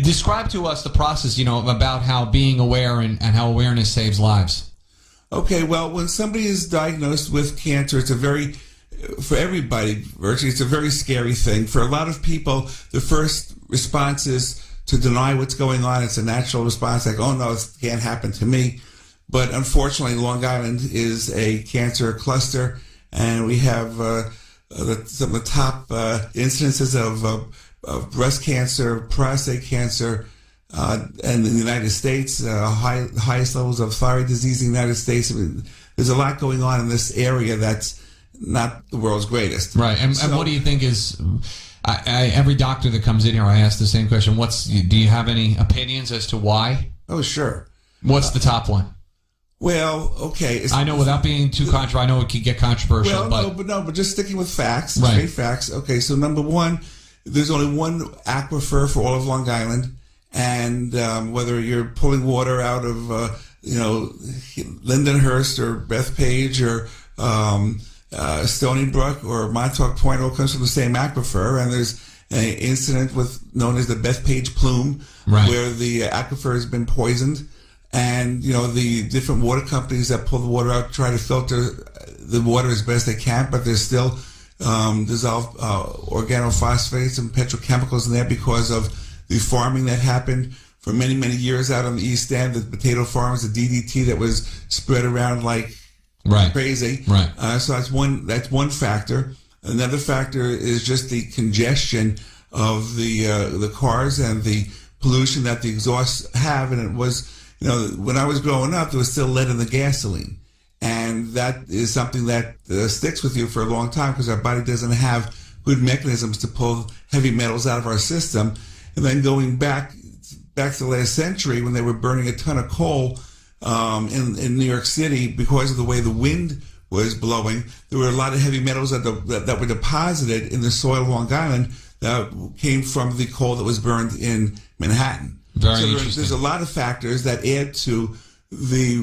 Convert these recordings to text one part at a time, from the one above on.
Describe to us the process, about how being aware and how awareness saves lives. Okay, well, when somebody is diagnosed with cancer, for everybody, virtually, it's a very scary thing. For a lot of people, the first response is to deny what's going on. It's a natural response, like, oh no, it can't happen to me. But unfortunately, Long Island is a cancer cluster, and we have some of the top incidences of breast cancer, prostate cancer, and in the United States, highest levels of thyroid disease in the United States. I mean, there's a lot going on in this area that's not the world's greatest. Right. And what do you think is... every doctor that comes in here, I ask the same question. Do you have any opinions as to why? Oh, sure. What's the top one? Well, okay. I know, without being too controversial, I know it can get controversial. But just sticking with facts, right. Straight facts. Okay, so number one, there's only one aquifer for all of Long Island, and whether you're pulling water out of Lindenhurst or Bethpage or Stony Brook or Montauk Point, all comes from the same aquifer, and there's an incident known as the Bethpage plume, right, where the aquifer has been poisoned, and the different water companies that pull the water out try to filter the water as best they can, but there's still dissolved organophosphates and petrochemicals in there because of the farming that happened for many, many years out on the East End, the potato farms, the DDT that was spread around like crazy. Right. So that's one factor. Another factor is just the congestion of the cars and the pollution that the exhausts have. And it was, when I was growing up, there was still lead in the gasoline. And that is something that sticks with you for a long time because our body doesn't have good mechanisms to pull heavy metals out of our system. And then going back to the last century when they were burning a ton of coal in New York City, because of the way the wind was blowing, there were a lot of heavy metals that were deposited in the soil of Long Island that came from the coal that was burned in Manhattan. Very interesting. There's a lot of factors that add to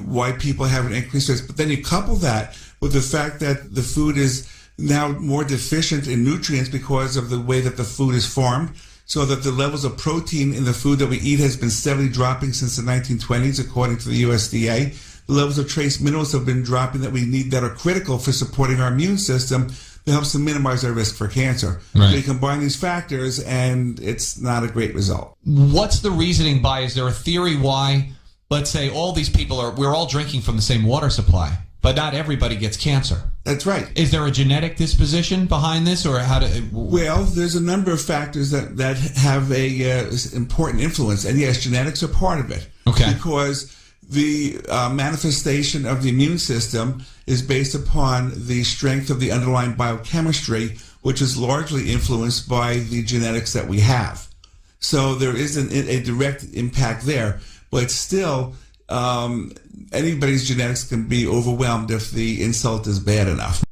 why people have an increased risk. But then you couple that with the fact that the food is now more deficient in nutrients because of the way that the food is farmed, so that the levels of protein in the food that we eat has been steadily dropping since the 1920s, according to the USDA. The levels of trace minerals have been dropping that are critical for supporting our immune system that helps to minimize our risk for cancer. Right. So you combine these factors, and it's not a great result. What's the reasoning by? Is there a theory why, let's say, all these people we're all drinking from the same water supply, but not everybody gets cancer? That's right. Is there a genetic disposition behind this, or how do? Well, there's a number of factors that have a important influence, and yes, genetics are part of it. Okay. Because the manifestation of the immune system is based upon the strength of the underlying biochemistry, which is largely influenced by the genetics that we have. So there isn't a direct impact there, but still, anybody's genetics can be overwhelmed if the insult is bad enough.